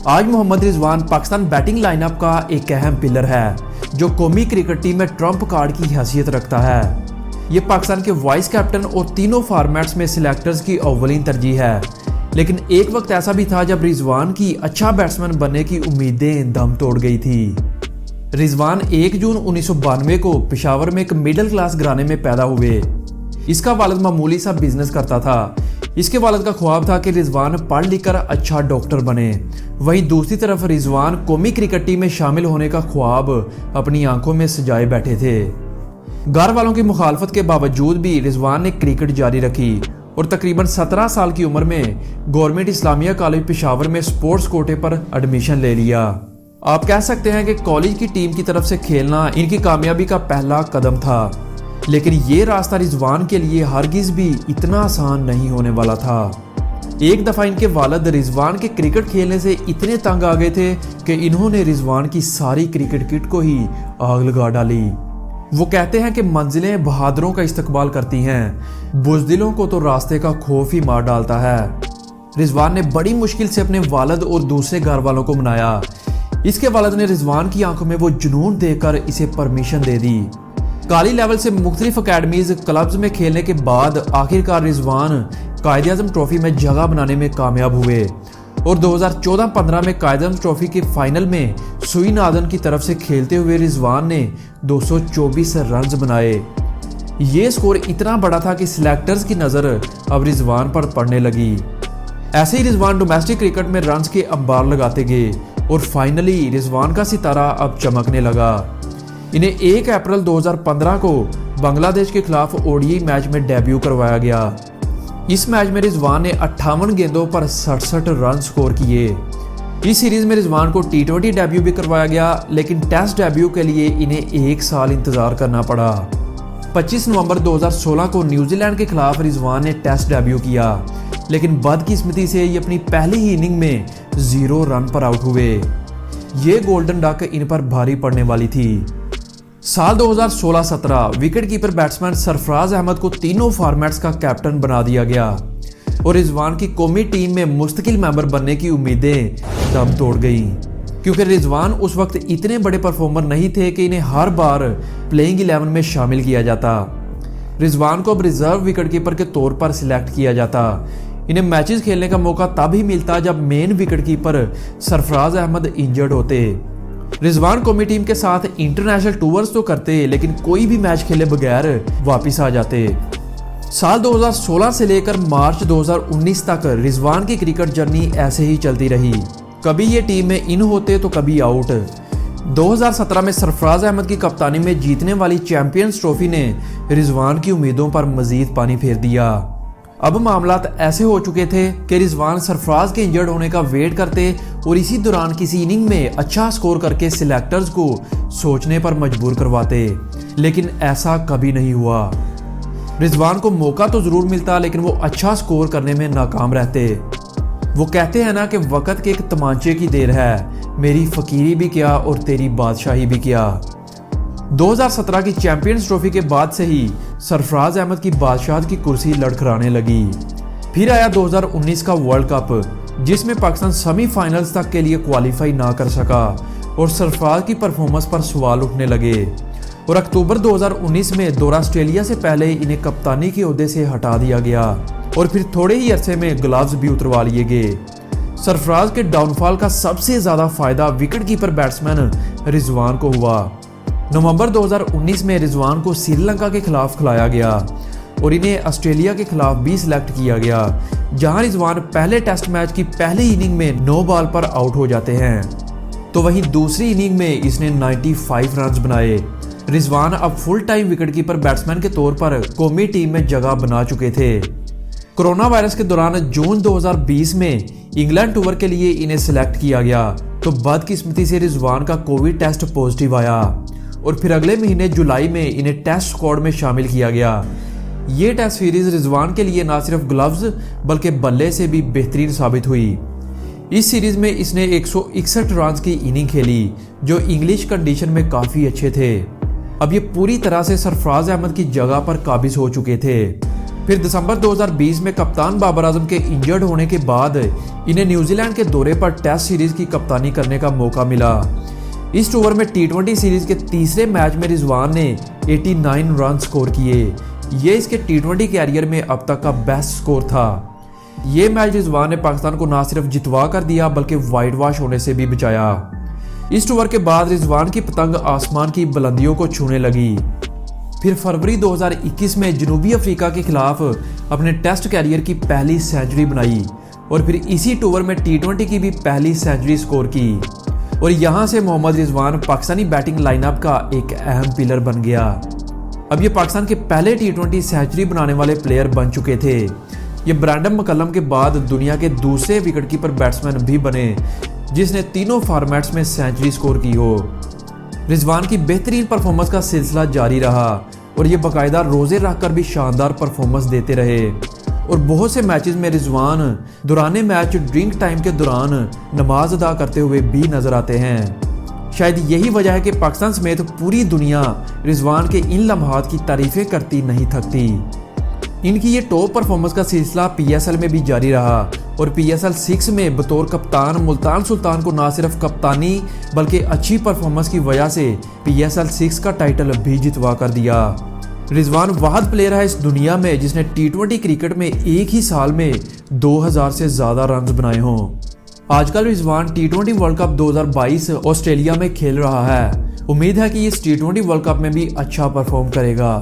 आज Mohammad Rizwan Pakistan batting lineup का एक अहम पिलर है जो कौमी क्रिकेट टीम में ट्रम्प कार्ड की हैसियत रखता है। ये पाकिस्तान के वाइस कैप्टन और तीनों फॉर्मेट्स में सिलेक्टर्स की अव्वलीन तरजीह है। लेकिन एक वक्त ऐसा भी था जब रिजवान की अच्छा बैट्समैन बनने की उम्मीदें दम तोड़ गई थी। रिजवान 1 जून 1992 को पेशावर में एक मिडिल क्लास घराने में पैदा हुए। इसका वालिद मामूली सा बिजनेस करता था। इसके वालिद का ख्वाब था कि रिजवान पढ़ लिख कर अच्छा डॉक्टर बने। वहीं दूसरी तरफ रिजवान कौमी क्रिकेट टीम में शामिल होने का ख्वाब अपनी आंखों में सजाए बैठे थे। घर वालों की मुखालफत के बावजूद भी रिजवान ने क्रिकेट जारी रखी और तकरीबन 17 साल की उम्र में गवर्नमेंट इस्लामिया कॉलेज पेशावर में स्पोर्ट्स कोटे पर एडमिशन ले लिया। आप कह सकते हैं कि कॉलेज की टीम की तरफ से खेलना इनकी कामयाबी का पहला कदम था। लेकिन ये रास्ता रिजवान के लिए हरगिज भी इतना आसान नहीं होने वाला था। एक दफा इनके वालिद रिजवान के क्रिकेट खेलने से इतने तंग आ गए थे कि इन्होंने रिजवान की सारी क्रिकेट किट को ही आग लगा डाली। वो कहते हैं कि मंजिलें बहादुरों का इस्तकबाल करती हैं, बुज़दिलों को तो रास्ते का खौफ ही मार डालता है। रिजवान ने बड़ी मुश्किल से अपने वालिद और दूसरे घर वालों को मनाया। इसके वालिद ने रिजवान की आंखों में वो जुनून देकर इसे परमिशन दे दी। काली लेवल से मुख्तलिफ अकेडमीज क्लब्स में खेलने के बाद आखिरकार रिजवान कायद-ए-आज़म ट्रॉफी में जगह बनाने में कामयाब हुए और 2014-15 में कायद-ए-आज़म ट्रॉफी के फाइनल में सुई नादन की तरफ से खेलते हुए रिजवान ने 224 रन्स बनाए। ये स्कोर इतना बड़ा था कि सिलेक्टर्स की नज़र अब रिजवान पर पड़ने लगी। ऐसे ही रिजवान डोमेस्टिक क्रिकेट में रन्स के अंबार लगाते गए और फाइनली रिजवान का सितारा अब चमकने लगा। इन्हें 1 अप्रैल 2015 को बांग्लादेश के खिलाफ ओडीआई मैच में डेब्यू करवाया गया। इस मैच में रिजवान ने 58 गेंदों पर 67 रन स्कोर किए। इस सीरीज में रिजवान को T20 डेब्यू भी करवाया गया, लेकिन टेस्ट डेब्यू के लिए इन्हें 1 साल इंतजार करना पड़ा। 25 नवंबर 2016 को न्यूजीलैंड के खिलाफ रिजवान ने टेस्ट डेब्यू किया, लेकिन बदकिस्मती से ये अपनी पहली ही इनिंग में 0 रन पर आउट हुए। ये गोल्डन डक इन पर भारी पड़ने वाली थी। साल 2016-17 विकेटकीपर बैट्समैन सरफराज अहमद को तीनों फॉर्मेट्स का कैप्टन बना दिया गया और रिजवान की कौमी टीम में मुस्तकिल मेंबर बनने की उम्मीदें दम तोड़ गईं, क्योंकि रिजवान उस वक्त इतने बड़े परफॉर्मर नहीं थे कि इन्हें हर बार प्लेइंग 11 में शामिल किया जाता। रिजवान को अब रिजर्व विकेटकीपर के तौर पर सिलेक्ट किया जाता। इन्हें मैचेस खेलने का मौका तब ही मिलता जब main wicketkeeper Sarfaraz Ahmed injured होते। रिजवान कौमी टीम के साथ इंटरनेशनल टूर्स तो करते, लेकिन कोई भी मैच खेले बगैर वापस आ जाते। साल 2016 से लेकर मार्च 2019 तक रिजवान की क्रिकेट जर्नी ऐसे ही चलती रही। कभी ये टीम में इन होते तो कभी आउट। 2017 में सरफराज अहमद की कप्तानी में जीतने वाली चैंपियंस ट्रॉफी ने रिजवान की उम्मीदों पर मजीद पानी फेर दिया। अब मामलात ऐसे हो चुके थे कि रिजवान सरफराज के इंजर्ड होने का वेट करते और इसी दौरान किसी इनिंग में अच्छा स्कोर करके सिलेक्टर्स को सोचने पर मजबूर करवाते, लेकिन ऐसा कभी नहीं हुआ। रिजवान को मौका तो जरूर मिलता, लेकिन वो अच्छा स्कोर करने में नाकाम रहते। वो कहते हैं ना कि वक्त के एक तमांचे की देर है, मेरी फकीरी भी क्या और तेरी बादशाही भी क्या। 2017 की चैंपियंस ट्रॉफी के बाद से ही सरफराज अहमद की बादशाहत की कुर्सी लड़खड़ाने लगी। फिर आया 2019 का वर्ल्ड कप, जिसमें पाकिस्तान सेमीफाइनल्स तक के लिए क्वालिफाई ना कर सका और सरफराज की परफॉर्मेंस पर सवाल उठने लगे। और अक्टूबर 2019 में दौरा ऑस्ट्रेलिया से पहले इन्हें कप्तानी के ओहदे से हटा दिया गया और फिर थोड़े ही अरसे में ग्लव्स भी उतरवा लिए गए। सरफराज के डाउनफॉल का सबसे ज्यादा फायदा विकेटकीपर बैट्समैन रिजवान को हुआ। नवंबर 2019 में रिजवान को श्रीलंका के खिलाफ खिलाया गया और इन्हें ऑस्ट्रेलिया के खिलाफ भी सिलेक्ट किया गया, जहां रिजवान पहले टेस्ट मैच की पहली इनिंग में 9 बॉल पर आउट हो जाते हैं। तो वहीं दूसरी इनिंग में इसने 95 रन बनाए। रिजवान अब फुल टाइम विकेटकीपर बैट्समैन के तौर पर कौमी टीम में जगह बना चुके थे। कोरोना वायरस के दौरान जून 2020 में इंग्लैंड टूर के लिए इन्हें सिलेक्ट किया गया, तो बदकिस्मती से रिजवान का कोविड टेस्ट पॉजिटिव आया और फिर अगले महीने जुलाई में इन्हें टेस्ट स्क्वाड में शामिल किया गया। ये टेस्ट सीरीज रिजवान के लिए ना सिर्फ ग्लव्स बल्कि बल्ले से भी बेहतरीन साबित हुई। इस सीरीज में इसने 161 रन की इनिंग खेली, जो इंग्लिश कंडीशन में काफी अच्छे थे। अब ये पूरी तरह से सरफराज अहमद की जगह पर काबिज हो चुके थे। फिर दिसंबर 2020 में कप्तान बाबर आजम के इंजर्ड होने के बाद इन्हें न्यूजीलैंड के दौरे पर टेस्ट सीरीज की कप्तानी करने का मौका मिला। इस टूर में टी20 सीरीज के तीसरे मैच में रिजवान ने 89 रन स्कोर किए। ये इसके टी20 कैरियर में अब तक का बेस्ट स्कोर था। ये मैच रिजवान ने पाकिस्तान को ना सिर्फ जितवा कर दिया बल्कि वाइट वॉश होने से भी बचाया। इस टूर के बाद रिजवान की पतंग आसमान की बुलंदियों को छूने लगी। फिर फरवरी 2021 में जनूबी अफ्रीका के खिलाफ अपने टेस्ट कैरियर की पहली सेंचुरी बनाई और फिर इसी टूर में टी20 की भी पहली सेंचुरी स्कोर की और यहां से मोहम्मद रिजवान पाकिस्तानी बैटिंग लाइनअप का एक अहम पिलर बन गया। अब ये पाकिस्तान के पहले टी20 सेंचुरी बनाने वाले प्लेयर बन चुके थे। ये ब्रैंडन मकलम के बाद दुनिया के दूसरे विकेटकीपर बैट्समैन भी बने जिसने तीनों फॉर्मेट्स में सेंचुरी स्कोर की हो। रिजवान की बेहतरीन परफॉर्मेंस का सिलसिला जारी रहा और ये बाकायदा रोजे रखकर भी शानदार परफॉर्मेंस देते रहे और बहुत से मैचेस में रिजवान दौरान मैच ड्रिंक टाइम के दौरान नमाज अदा करते हुए भी नजर आते हैं। शायद यही वजह है कि पाकिस्तान समेत पूरी दुनिया रिजवान के इन लम्हात की तारीफें करती नहीं थकती। इनकी ये टॉप परफॉर्मेंस का सिलसिला पीएसएल में भी जारी रहा और पीएसएल 6 में बतौर कप्तान मुल्तान सुल्तान को ना सिर्फ कप्तानी बल्कि अच्छी परफॉर्मेंस की वजह से पीएसएल 6 का टाइटल भी जितवा कर दिया। रिजवान वाहिद प्लेयर है इस दुनिया में जिसने टी20 क्रिकेट में एक ही साल में 2000 से ज्यादा रन बनाए हों। आजकल रिजवान टी20 वर्ल्ड कप 2022 ऑस्ट्रेलिया में खेल रहा है। उम्मीद है कि इस टी20 वर्ल्ड कप में भी अच्छा परफॉर्म करेगा।